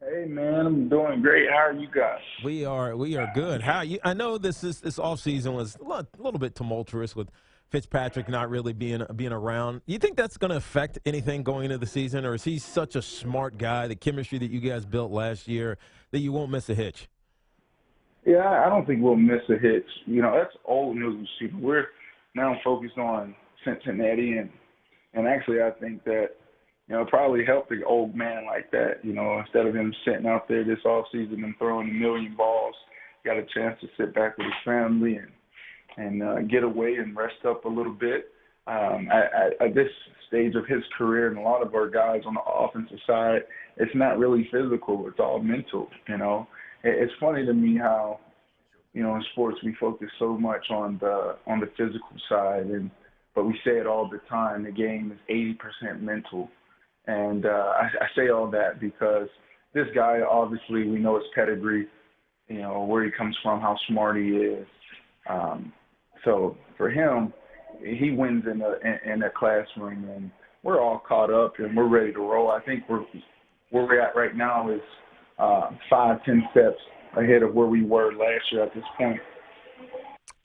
Hey man, I'm doing great. How are you guys? We are good. How you? I know this off season was a little bit tumultuous with Fitzpatrick not really being around. You think that's going to affect anything going into the season, or is he such a smart guy? The chemistry that you guys built last year that you won't miss a hitch. Yeah, I don't think we'll miss a hitch. That's old news. We're now focused on Cincinnati, and actually, I think that it probably helped the old man like that. Instead of him sitting out there this off season and throwing a million balls, got a chance to sit back with his family and get away and rest up a little bit. At this stage of his career, and a lot of our guys on the offensive side, it's not really physical. It's all mental. It's funny to me how in sports we focus so much on the physical side, and but we say it all the time. The game is 80% mental, and I say all that because this guy, obviously, we know his pedigree, where he comes from, how smart he is. Um, so for him, he wins in a classroom, and we're all caught up and we're ready to roll. I think where we're at right now is 5, 10 steps ahead of where we were last year at this point.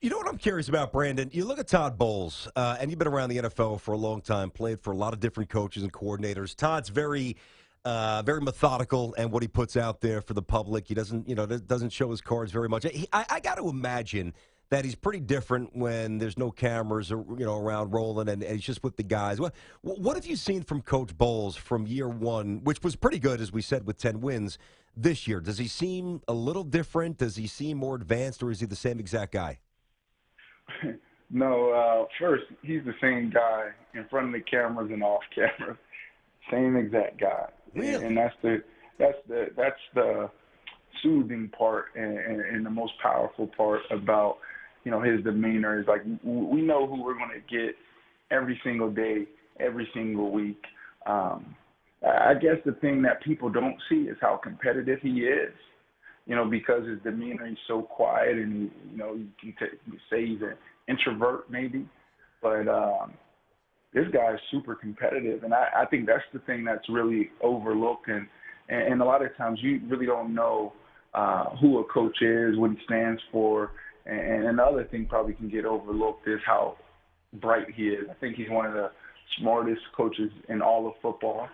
You know what I'm curious about, Brandon? You look at Todd Bowles, and you've been around the NFL for a long time, played for a lot of different coaches and coordinators. Todd's very methodical and what he puts out there for the public. He doesn't show his cards very much. I got to imagine that he's pretty different when there's no cameras or around rolling, and he's just with the guys. What have you seen from Coach Bowles from year one, which was pretty good, as we said, with 10 wins this year? Does he seem a little different? Does he seem more advanced, or is he the same exact guy? No, first, he's the same guy in front of the cameras and off camera. Same exact guy, and Really? that's the soothing part and the most powerful part about his demeanor is like we know who we're going to get every single day, every single week. I guess the thing that people don't see is how competitive he is. Because his demeanor is so quiet and you can say he's an introvert maybe, but this guy is super competitive, and I think that's the thing that's really overlooked, and a lot of times you really don't know who a coach is, what he stands for, and another thing probably can get overlooked is how bright he is. I think he's one of the smartest coaches in all of football.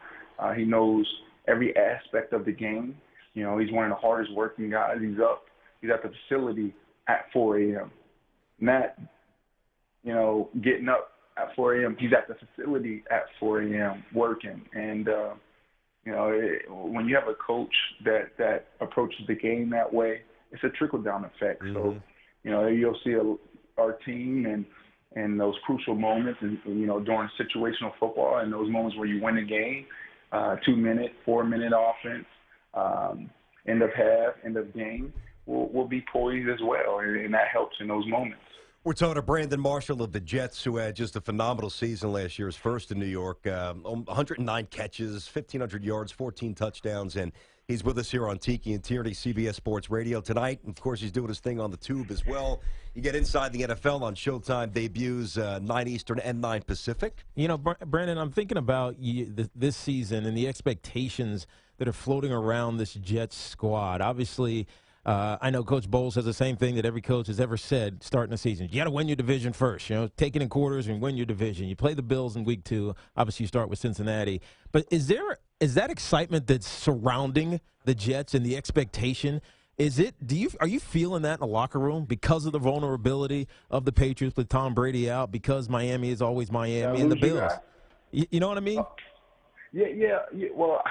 He knows every aspect of the game. He's one of the hardest working guys. He's at the facility at 4 a.m. Not, getting up at 4 a.m. He's at the facility at 4 a.m. working. And, when you have a coach that approaches the game that way, it's a trickle down effect. So, Hmm. you'll see our team and those crucial moments, and during situational football, and those moments where you win a game, 2 minute, 4 minute offense, end of half, end of game, will be poised as well, and that helps in those moments. We're talking to Brandon Marshall of the Jets, who had just a phenomenal season last year, his first in New York. 109 catches, 1,500 yards, 14 touchdowns, and he's with us here on Tiki and Tierney, CBS Sports Radio tonight. Of course, he's doing his thing on the tube as well. You get Inside the NFL on Showtime, debuts 9 Eastern and 9 Pacific. Brandon, I'm thinking about this season and the expectations that are floating around this Jets squad. Obviously, I know Coach Bowles says the same thing that every coach has ever said starting the season. You got to win your division first. Take it in quarters and win your division. You play the Bills in week 2. Obviously, you start with Cincinnati. But is that excitement that's surrounding the Jets and the expectation? Are you feeling that in the locker room because of the vulnerability of the Patriots with Tom Brady out, because Miami is always Did I Miami and the lose you Bills? guys? You know what I mean? Yeah. Well,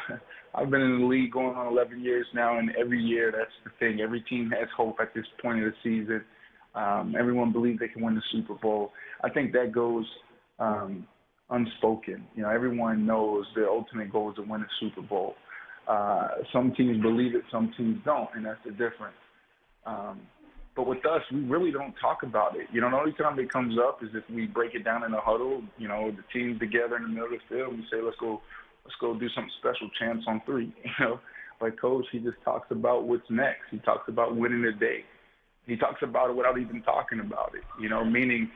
I've been in the league going on 11 years now, and every year that's the thing. Every team has hope at this point of the season. Everyone believes they can win the Super Bowl. I think that goes unspoken. Everyone knows their ultimate goal is to win the Super Bowl. Some teams believe it, some teams don't, and that's the difference. Um, but with us, we really don't talk about it. The only time it comes up is if we break it down in a huddle. The team's together in the middle of the field, and we say, let's go do something special, champs on three. But coach, he just talks about what's next. He talks about winning the day. He talks about it without even talking about it. Meaning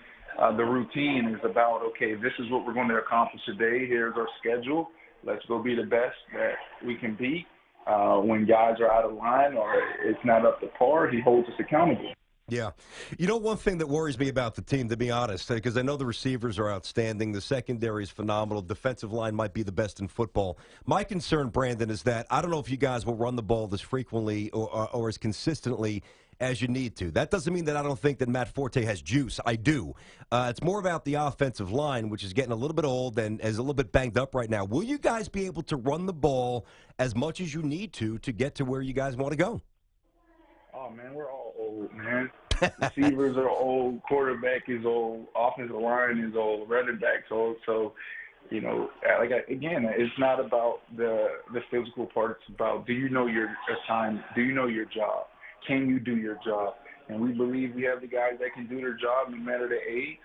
the routine is about, okay, this is what we're going to accomplish today. Here's our schedule. Let's go be the best that we can be. when guys are out of line or it's not up to par, he holds us accountable. Yeah. You know, one thing that worries me about the team, to be honest, because I know the receivers are outstanding. The secondary is phenomenal. Defensive line might be the best in football. My concern, Brandon, is that I don't know if you guys will run the ball as frequently or as consistently as you need to. That doesn't mean that I don't think that Matt Forte has juice. I do. It's more about the offensive line, which is getting a little bit old and is a little bit banged up right now. Will you guys be able to run the ball as much as you need to get to where you guys want to go? Oh, man, we're all old, man. Receivers are old. Quarterback is old. Offensive line is old. Running back's old. So, again, it's not about the physical part. It's about, do you know your assignment? Do you know your job? Can you do your job? And we believe we have the guys that can do their job no matter the age.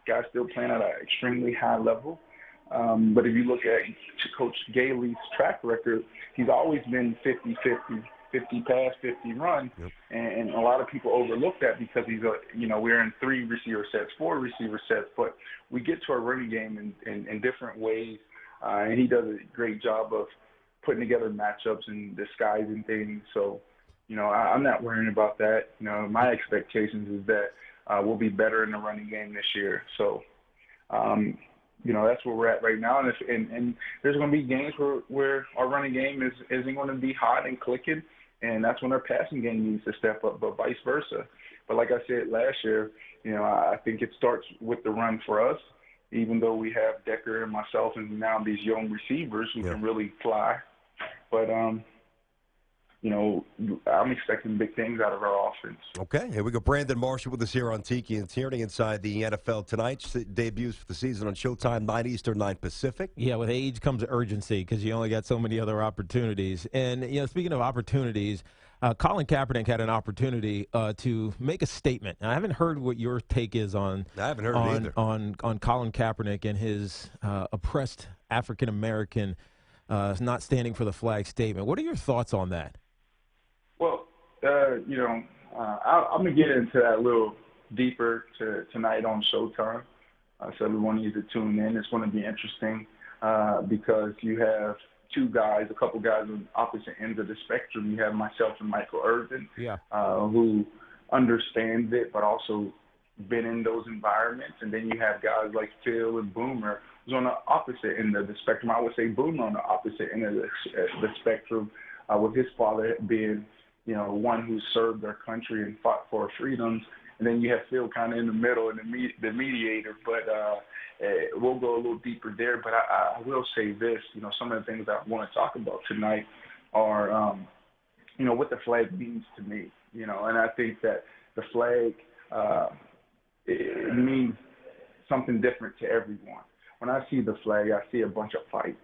Guys still playing at an extremely high level. But if you look at Coach Gailey's track record, he's always been 50-50. 50 pass, 50 run, yep. And a lot of people overlook that because we're in 3 receiver sets, 4 receiver sets, but we get to our running game in different ways, and he does a great job of putting together matchups and disguising things. So, I'm not worrying about that. My expectations is that we'll be better in the running game this year. So, that's where we're at right now, and there's going to be games where our running game isn't going to be hot and clicking. And that's when our passing game needs to step up, but vice versa. But like I said last year, I think it starts with the run for us, even though we have Decker and myself and now these young receivers who can really fly. But, I'm expecting big things out of our offense. Okay, here we go. Brandon Marshall with us here on Tiki and Tierney inside the NFL tonight. Debuts for the season on Showtime, 9 Eastern, 9 Pacific. Yeah, with age comes urgency because you only got so many other opportunities. And, speaking of opportunities, Colin Kaepernick had an opportunity to make a statement. And I haven't heard what your take is on I haven't heard it either. on Colin Kaepernick and his oppressed African-American not standing for the flag statement. What are your thoughts on that? Well, I'm going to get into that a little deeper tonight on Showtime. So everyone needs to tune in. It's going to be interesting because you have a couple guys on opposite ends of the spectrum. You have myself and Michael Irvin, who understands it, but also been in those environments. And then you have guys like Phil and Boomer, who's on the opposite end of the spectrum. I would say Boomer on the opposite end of the spectrum, with his father being one who served their country and fought for freedoms. And then you have Phil kind of in the middle and the mediator. But we'll go a little deeper there. But I will say this, some of the things I want to talk about tonight are, what the flag means to me. And I think that the flag, it means something different to everyone. When I see the flag, I see a bunch of fights.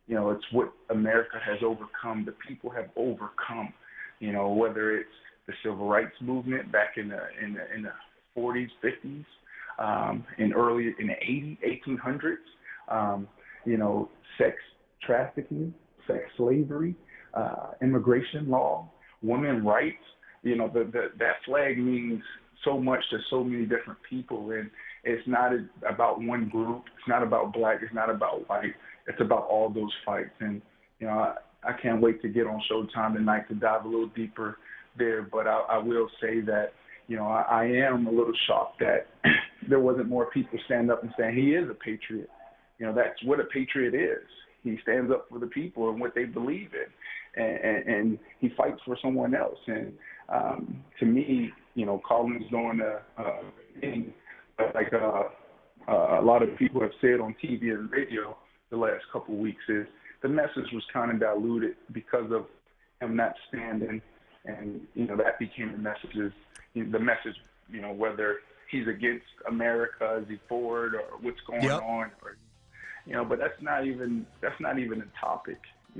It's what America has overcome. The people have overcome. Whether it's the civil rights movement back in the 40s, 50s, in the 1800s, sex trafficking, sex slavery, immigration law, women's rights. That flag means so much to so many different people, and it's not about one group. It's not about black. It's not about white. It's about all those fights. And I can't wait to get on Showtime tonight to dive a little deeper there. But I will say that, I am a little shocked that there wasn't more people stand up and saying he is a patriot. That's what a patriot is. He stands up for the people and what they believe in, and he fights for someone else. And to me, Colin's doing a thing, like a lot of people have said on TV and radio the last couple of weeks, is the message was kind of diluted because of him not standing, and that became the message, whether he's against America, is he for it, or what's going on, or but that's not even a topic.